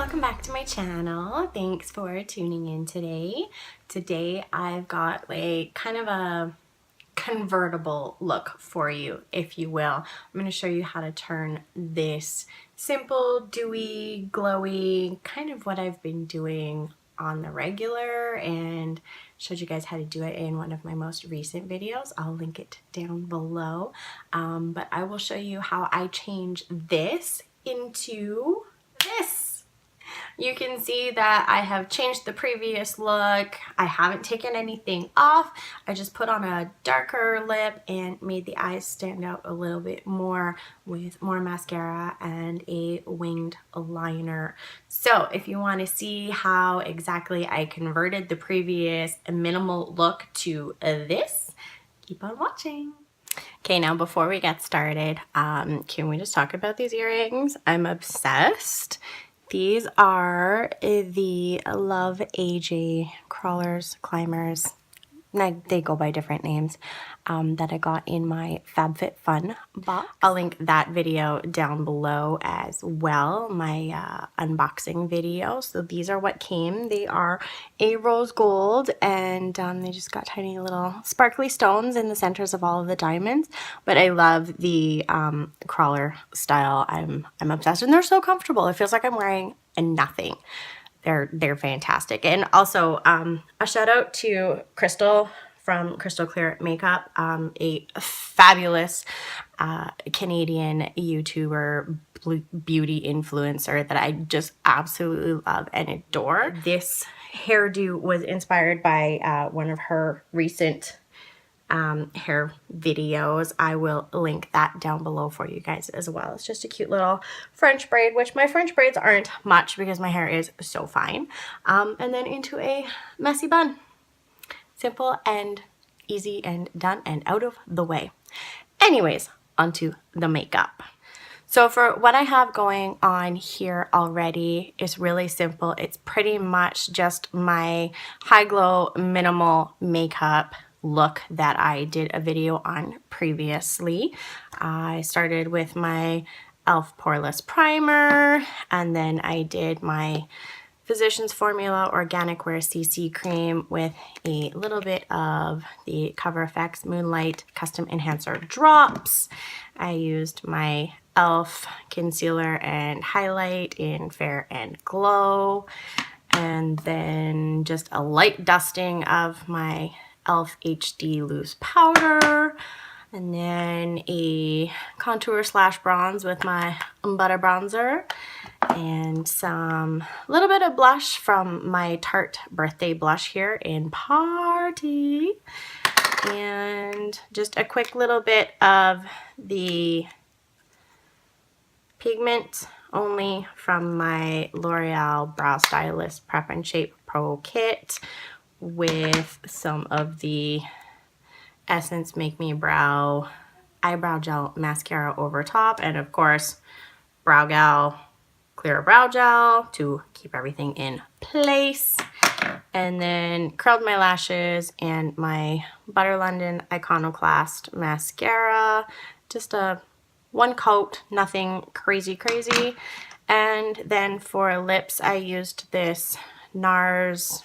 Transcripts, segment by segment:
welcome back to my channel. Thanks for tuning in today. Today I've got a kind of a convertible look for you, if you will. I'm going to show you how to turn this simple, dewy, glowy, kind of what I've been doing on the regular, and showed you guys how to do it in one of my most recent videos. I'll link it down below. But I will show you how I change this into this. You can see that I have changed the previous look. I haven't taken anything off. I just put on a darker lip and made the eyes stand out a little bit more with more mascara and a winged liner. So if you want to see how exactly I converted the previous minimal look to this, keep on watching. Okay, now before we get started, can we just talk about these earrings? I'm obsessed. These are the Love AJ crawlers, climbers. They go by different names that I got in my FabFitFun box. I'll link that video down below as well, my unboxing video. So these are what came. They are a rose gold, and they just got tiny little sparkly stones in the centers of all of the diamonds. But I love the crawler style. I'm obsessed, and they're so comfortable. It feels like I'm wearing nothing. They're fantastic. And also a shout out to Crystal from Crystal Clear Makeup, a fabulous Canadian YouTuber, beauty influencer that I just absolutely love and adore. This hairdo was inspired by one of her recent hair videos. I will link that down below for you guys as well. It's just a cute little French braid, which my French braids aren't much because my hair is so fine. And then into a messy bun. Simple and easy and done and out of the way. Anyways, onto the makeup. So for what I have going on here already, it's really simple. It's pretty much just my high glow minimal makeup look that I did a video on previously. I started with my e.l.f. Poreless Primer, and then I did my Physicians Formula Organic Wear CC Cream with a little bit of the Cover FX Moonlight Custom Enhancer Drops. I used my e.l.f. Concealer and Highlight in Fair and Glow, and then just a light dusting of my e.l.f. HD Loose Powder, and then a contour slash bronze with my Butter Bronzer, and some little bit of blush from my Tarte Birthday Blush here in Party, and just a quick little bit of the pigment only from my L'Oreal Brow Stylist Prep and Shape Pro Kit, with some of the Essence Make Me Brow Eyebrow Gel Mascara over top, and of course Brow Gal Clear Brow Gel to keep everything in place. And then curled my lashes and my London Iconoclast Mascara. Just a one coat, nothing crazy. And then for lips, I used this NARS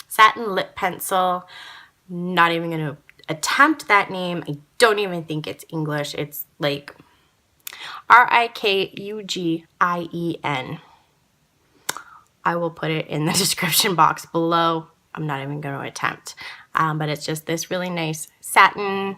satin lip pencil. Not even going to attempt that name. I don't even think it's English. It's like Rikugien. I will put it in the description box below. I'm not even going to attempt. But it's just this really nice satin,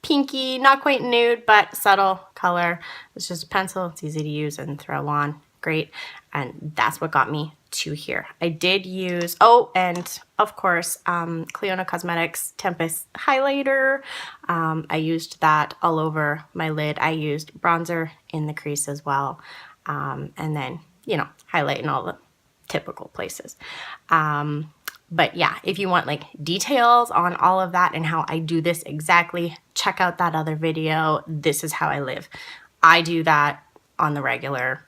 pinky, not quite nude, but subtle color. It's just a pencil. It's easy to use and throw on. Great. And that's what got me to here. I did use, oh, and of course, Clionadh Cosmetics Tempus highlighter. I used that all over my lid. I used bronzer in the crease as well. And then, you know, highlight in all the typical places. But yeah, if you want like details on all of that and how I do this exactly, check out that other video. This is how I live. I do that on the regular.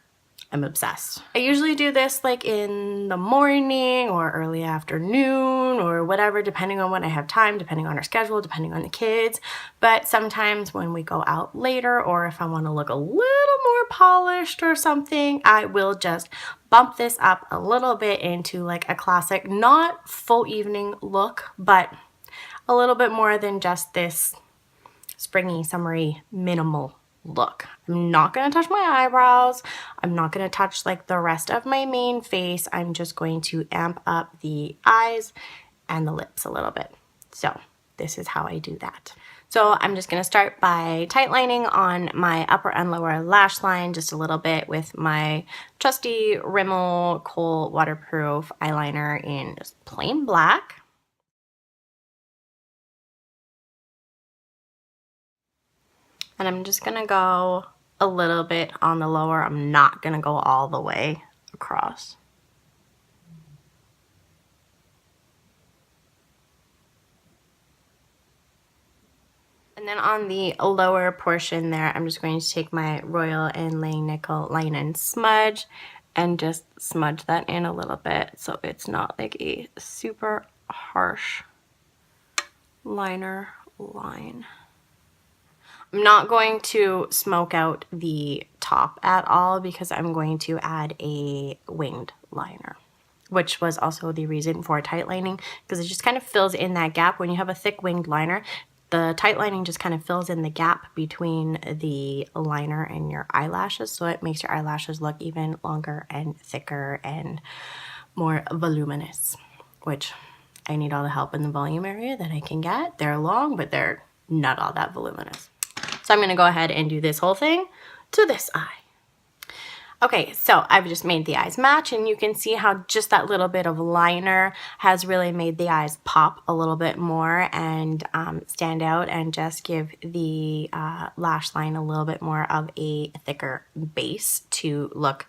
I'm obsessed. I usually do this like in the morning or early afternoon or whatever, depending on when I have time, depending on our schedule, depending on the kids. But sometimes when we go out later, or if I want to look a little more polished or something, I will just bump this up a little bit into like a classic, not full evening look, but a little bit more than just this springy, summery, minimal look. I'm not going to touch my eyebrows. I'm not going to touch like the rest of my main face. I'm just going to amp up the eyes and the lips a little bit. So this is how I do that. So I'm just going to start by tightlining on my upper and lower lash line just a little bit with my trusty Rimmel Kohl waterproof eyeliner in just plain black. And I'm just going to go a little bit on the lower. I'm not going to go all the way across. And then on the lower portion there, I'm just going to take my Royal Inlay Nickel Line and Smudge and just smudge that in a little bit so it's not like a super harsh liner line. I'm not going to smoke out the top at all because I'm going to add a winged liner, which was also the reason for tight lining, because it just kind of fills in that gap. When you have a thick winged liner, the tight lining just kind of fills in the gap between the liner and your eyelashes, so it makes your eyelashes look even longer and thicker and more voluminous, which I need all the help in the volume area that I can get. They're long, but they're not all that voluminous. So I'm going to go ahead and do this whole thing to this eye. Okay, so I've just made the eyes match, and you can see how just that little bit of liner has really made the eyes pop a little bit more and stand out and just give the lash line a little bit more of a thicker base to look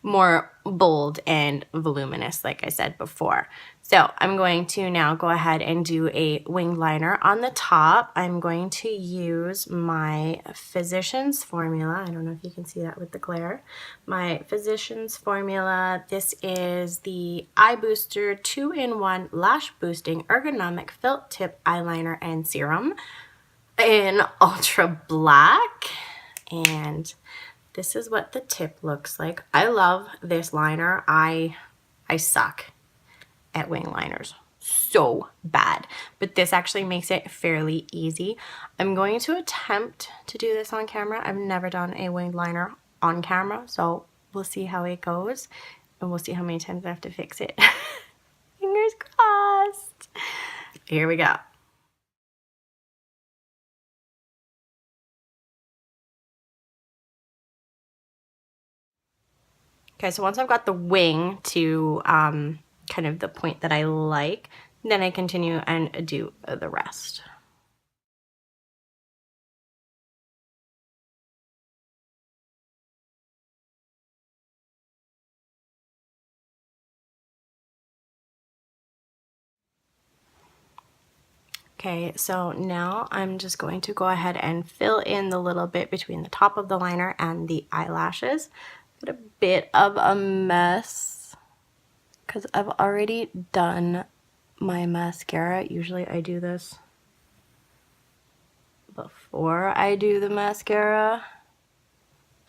more bold and voluminous, like I said before. So I'm going to now go ahead and do a winged liner on the top. I'm going to use my Physicians Formula. I don't know if you can see that with the glare. My Physicians Formula. This is the Eye Booster 2-in-1 Lash Boosting Ergonomic Felt Tip Eyeliner and Serum in Ultra Black. And this is what the tip looks like. I love this liner. I suck at wing liners so bad, but this actually makes it fairly easy. I'm going to attempt to do this on camera. I've never done a winged liner on camera, so we'll see how it goes, and we'll see how many times I have to fix it. Fingers crossed. Here we go. Okay, so once I've got the wing to kind of the point that I like, then I continue and do the rest. Okay, so now I'm just going to go ahead and fill in the little bit between the top of the liner and the eyelashes. Got a bit of a mess because I've already done my mascara. Usually I do this before I do the mascara,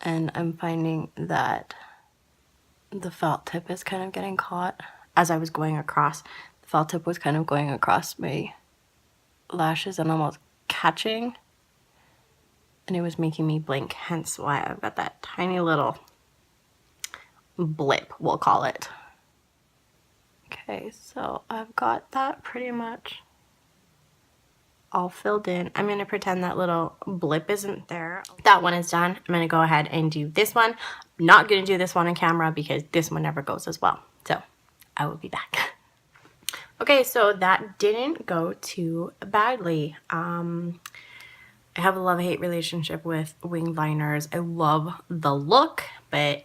and I'm finding that the felt tip is kind of getting caught as I was going across. The felt tip was kind of going across my lashes and almost catching, and it was making me blink, hence why I've got that tiny little blip, we'll call it. Okay, so I've got that pretty much all filled in. I'm going to pretend that little blip isn't there. That one is done. I'm going to go ahead and do this one. I'm not going to do this one on camera because this one never goes as well. So I will be back. Okay, so that didn't go too badly. I have a love-hate relationship with winged liners. I love the look, but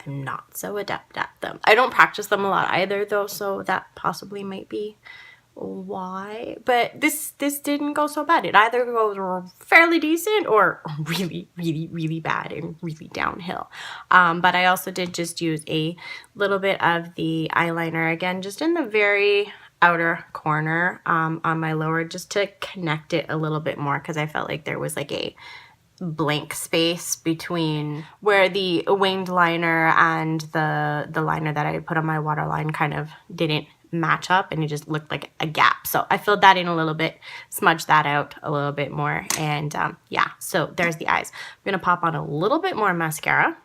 I'm not so adept at them. I don't practice them a lot either though, so that possibly might be why, but this didn't go so bad. It either goes fairly decent or really, really, really bad and really downhill. But I also did just use a little bit of the eyeliner again, just in the very outer corner on my lower, just to connect it a little bit more, because I felt like there was like a blank space between where the winged liner and the liner that I put on my waterline kind of didn't match up, and it just looked like a gap. So I filled that in a little bit, smudged that out a little bit more, and yeah, so there's the eyes. I'm gonna pop on a little bit more mascara.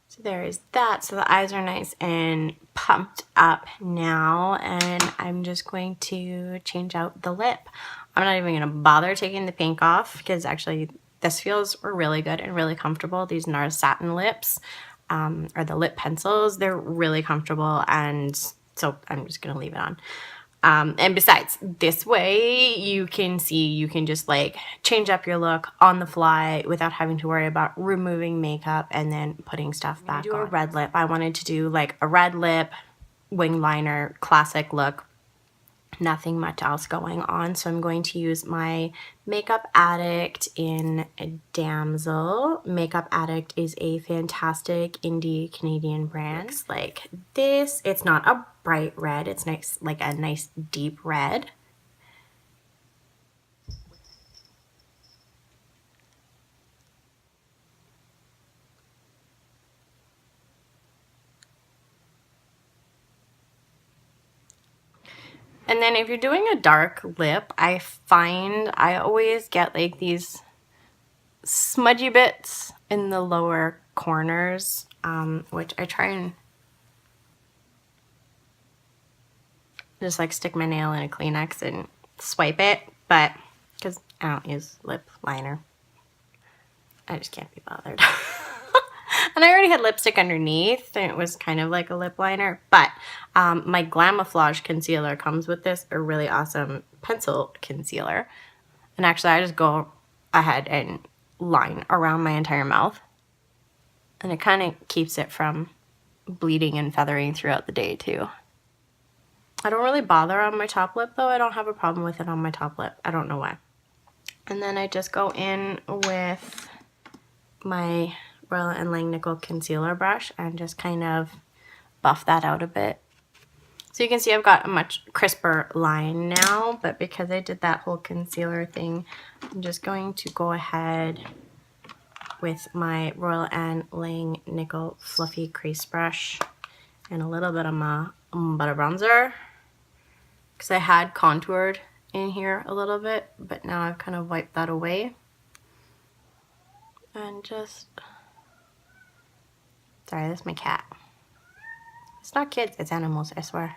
So there is that. So the eyes are nice and pumped up now, and I'm just going to change out the lip. I'm not even gonna bother taking the pink off, because actually this feels really good and really comfortable. These NARS satin lips, or the lip pencils, they're really comfortable, and so I'm just gonna leave it on. And besides, this way you can just like change up your look on the fly without having to worry about removing makeup and then putting stuff back on. Do a red lip. I wanted to do like a red lip, wing liner, classic look. Nothing much else going on, so I'm going to use my Makeup Addict in Damsel. Makeup Addict is a fantastic indie Canadian brand. Looks like this. It's not a bright red, it's nice, like a nice deep red. And then if you're doing a dark lip, I find I always get like these smudgy bits in the lower corners, which I try and just like stick my nail in a Kleenex and swipe it, but because I don't use lip liner, I just can't be bothered. And I already had lipstick underneath, and it was kind of like a lip liner, but my Glamouflage concealer comes with this, a really awesome pencil concealer. And actually I just go ahead and line around my entire mouth, and it kind of keeps it from bleeding and feathering throughout the day too. I don't really bother on my top lip though. I don't have a problem with it on my top lip. I don't know why. And then I just go in with my Royal & Langnickel concealer brush and just kind of buff that out a bit. So you can see I've got a much crisper line now, but because I did that whole concealer thing, I'm just going to go ahead with my Royal & Langnickel fluffy crease brush and a little bit of my butter bronzer, because I had contoured in here a little bit, but now I've kind of wiped that away. And just, sorry, that's my cat. It's not kids, it's animals, I swear.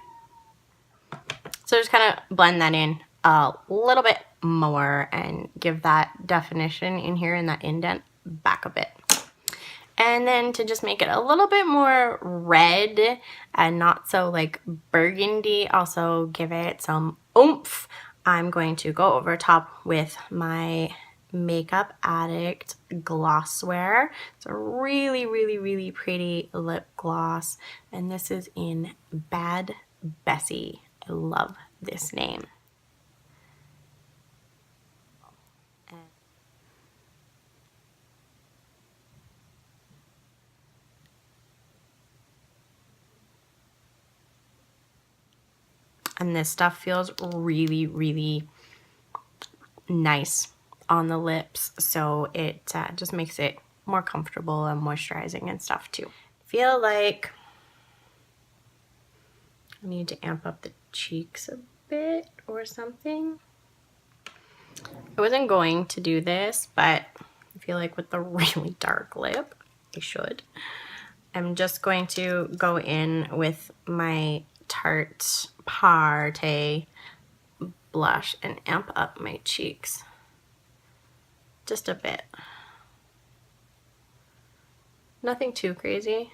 So just kind of blend that in a little bit more and give that definition in here and that indent back a bit. And then to just make it a little bit more red and not so like burgundy, also give it some oomph, I'm going to go over top with my Makeup Addict Glosswear. It's a really, really, really pretty lip gloss, and this is in Bad Bessie. I love this name. And this stuff feels really, really nice on the lips, so it just makes it more comfortable and moisturizing and stuff too. I feel like I need to amp up the cheeks a bit or something. I wasn't going to do this, but I feel like with the really dark lip, I should. I'm just going to go in with my Tarte Parte blush and amp up my cheeks just a bit. Nothing too crazy,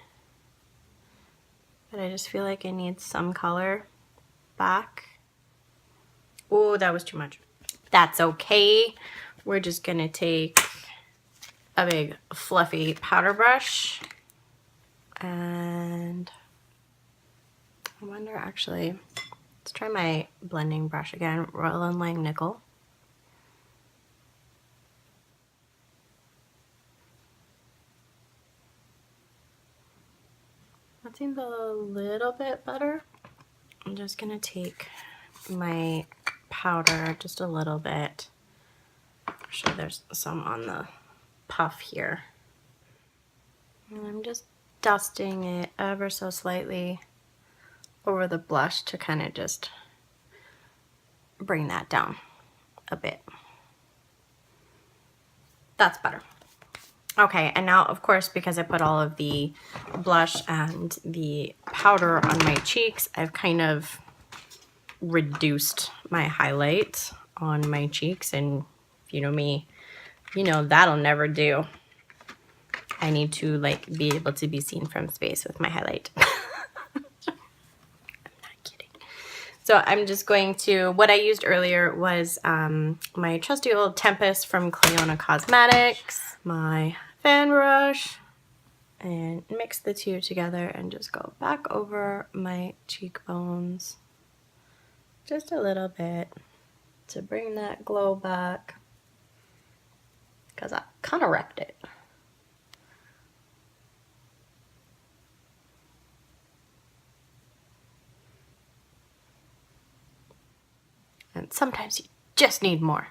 but I just feel like I need some color back. Oh, that was too much. That's okay. we're just gonna take a big fluffy powder brush, and I wonder actually, let's try my blending brush again, Roland Lang Nickel. That seems a little bit better. I'm just gonna take my powder just a little bit. Actually, there's some on the puff here. And I'm just dusting it ever so slightly over the blush to kind of just bring that down a bit. That's better. Okay, and now, of course, because I put all of the blush and the powder on my cheeks, I've kind of reduced my highlight on my cheeks, and if you know me, you know that'll never do. I need to like be able to be seen from space with my highlight. I'm not kidding. So I'm just going to, what I used earlier was my trusty old Tempus from Clionadh Cosmetics, my fan brush, and mix the two together and just go back over my cheekbones just a little bit to bring that glow back, because I kind of wrecked it. And sometimes you just need more.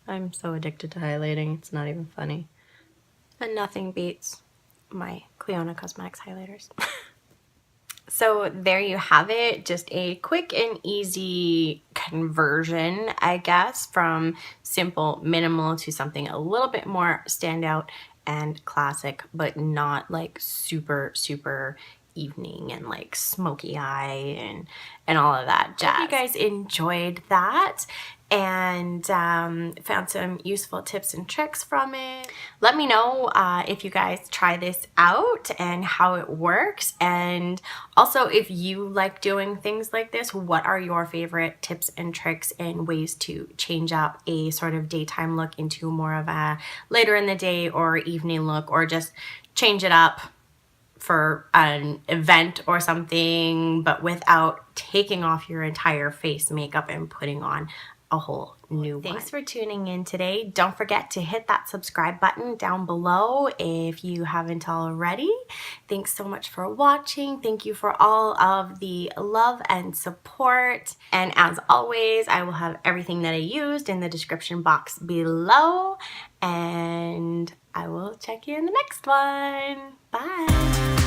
I'm so addicted to highlighting, it's not even funny. And nothing beats my Clionadh Cosmetics highlighters. So there you have it, just a quick and easy conversion, I guess, from simple minimal to something a little bit more standout and classic, but not like super, super evening and like smoky eye and all of that jazz. Hope you guys enjoyed that and found some useful tips and tricks from it. Let me know if you guys try this out and how it works, and also if you like doing things like this, what are your favorite tips and tricks and ways to change up a sort of daytime look into more of a later in the day or evening look, or just change it up for an event or something, but without taking off your entire face makeup and putting on a whole new one. Thanks for tuning in today. Don't forget to hit that subscribe button down below if you haven't already. Thanks so much for watching. Thank you for all of the love and support. And as always, I will have everything that I used in the description box below. And I will check you in the next one. Bye.